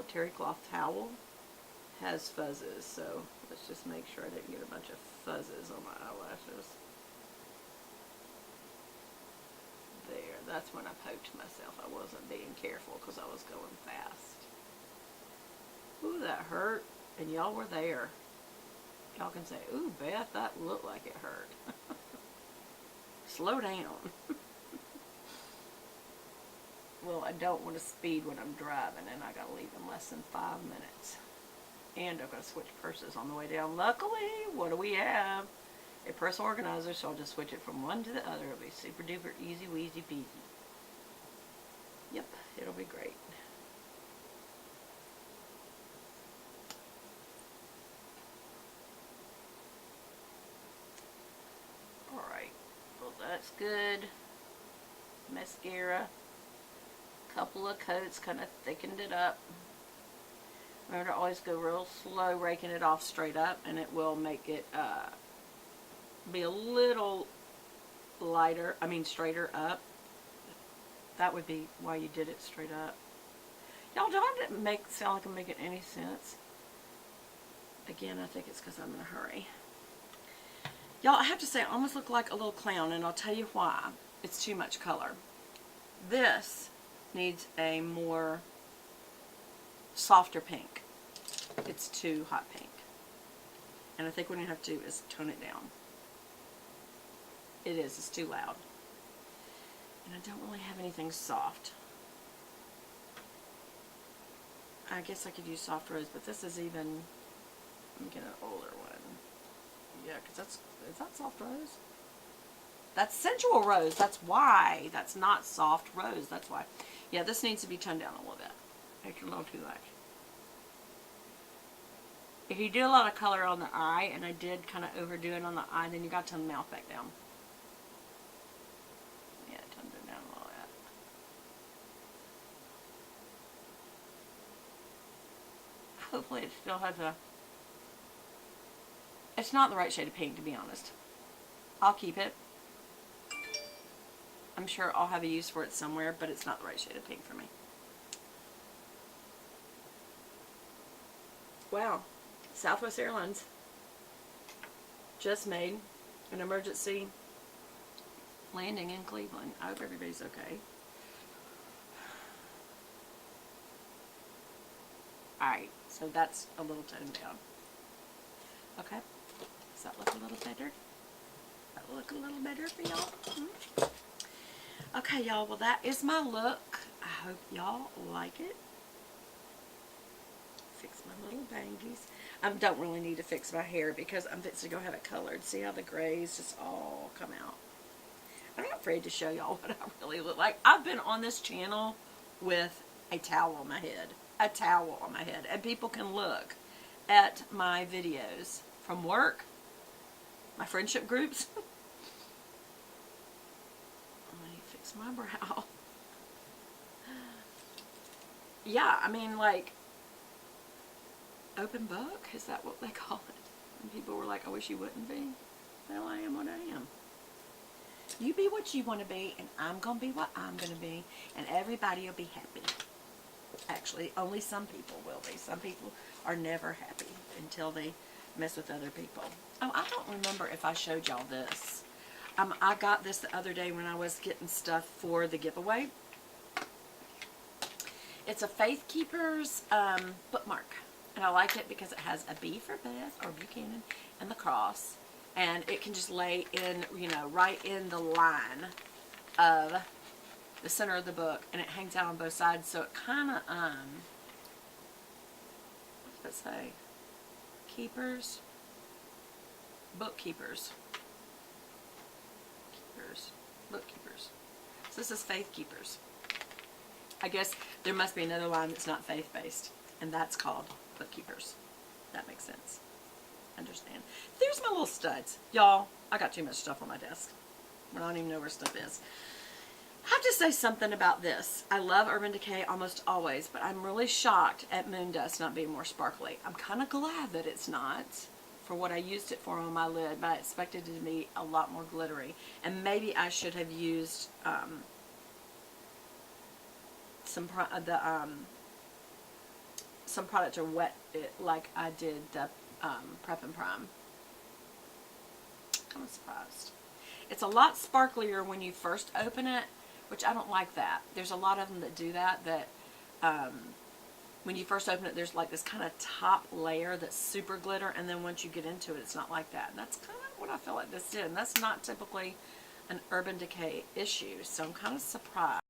terry cloth towel has fuzzes, so let's just make sure I didn't get a bunch of fuzzes on my eyelashes. There, that's when I poked myself. I wasn't being careful because I was going fast. Ooh, that hurt, and y'all were there. Y'all can say, ooh, Beth, that looked like it hurt. Slow down. Well, I don't want to speed when I'm driving, and I gotta leave in less than 5 minutes. And I've got to switch purses on the way down. Luckily, what do we have? A purse organizer, so I'll just switch it from one to the other. It'll be super duper easy weasy peasy. Yep, it'll be great. Alright, well that's good. Mascara. Couple of coats, kind of thickened it up. Remember to always go real slow raking it off straight up, and it will make it be a little lighter, straighter up. That would be why you did it straight up. Y'all, don't sound like I'm making any sense. Again, I think it's because I'm in a hurry. Y'all, I have to say, I almost look like a little clown, and I'll tell you why. It's too much color. This needs a more softer pink. It's too hot pink. And I think what you have to do is tone it down. It is. It's too loud. And I don't really have anything soft. I guess I could use soft rose, but this is even... Let me get an older one. Yeah, because is that soft rose? That's sensual rose. That's why. That's not soft rose. That's why. Yeah, this needs to be toned down a little bit. It's a little too much. If you do a lot of color on the eye, and I did kind of overdo it on the eye, then you got to tone the mouth back down. Yeah, toned it down a little bit. Hopefully it still has a... It's not the right shade of pink, to be honest. I'll keep it. I'm sure I'll have a use for it somewhere, but it's not the right shade of pink for me. Wow. Southwest Airlines just made an emergency landing in Cleveland. I hope everybody's okay. Alright, so that's a little toned down. Okay. Does that look a little better? Does that look a little better for y'all? Okay, y'all, well that is my look. I hope y'all like it. Fix my little bangies. I don't really need to fix my hair because I'm fixing to go have it colored. See how the grays just all come out. I'm not afraid to show y'all what I really look like. I've been on this channel with a towel on my head. A towel on my head. And people can look at my videos from work, my friendship groups. Let me fix my brow. Yeah, I mean, like, open book? Is that what they call it? And people were like, I wish you wouldn't be. Well, I am what I am. You be what you want to be, and I'm going to be what I'm going to be, and everybody will be happy. Actually, only some people will be. Some people are never happy until they mess with other people. Oh, I don't remember if I showed y'all this. I got this the other day when I was getting stuff for the giveaway. It's a Faith Keepers bookmark. And I like it because it has a B for Beth, or Buchanan, and the cross. And it can just lay in, you know, right in the line of the center of the book. And it hangs out on both sides. So it kind of, what does it say? Keepers? Bookkeepers. Keepers. Bookkeepers. So this is Faith Keepers. I guess there must be another line that's not faith-based. And that's called Bookkeepers. That makes sense. Understand. There's my little studs. Y'all, I got too much stuff on my desk. I don't even know where stuff is. I have to say something about this. I love Urban Decay almost always, but I'm really shocked at Moon Dust not being more sparkly. I'm kind of glad that it's not for what I used it for on my lid, but I expected it to be a lot more glittery. And maybe I should have used some product to wet it like I did the Prep and Prime. I'm surprised. It's a lot sparklier when you first open it, which I don't like that. There's a lot of them that do that, when you first open it, there's like this kind of top layer that's super glitter, and then once you get into it, it's not like that. And that's kind of what I feel like this did, and that's not typically an Urban Decay issue, so I'm kind of surprised.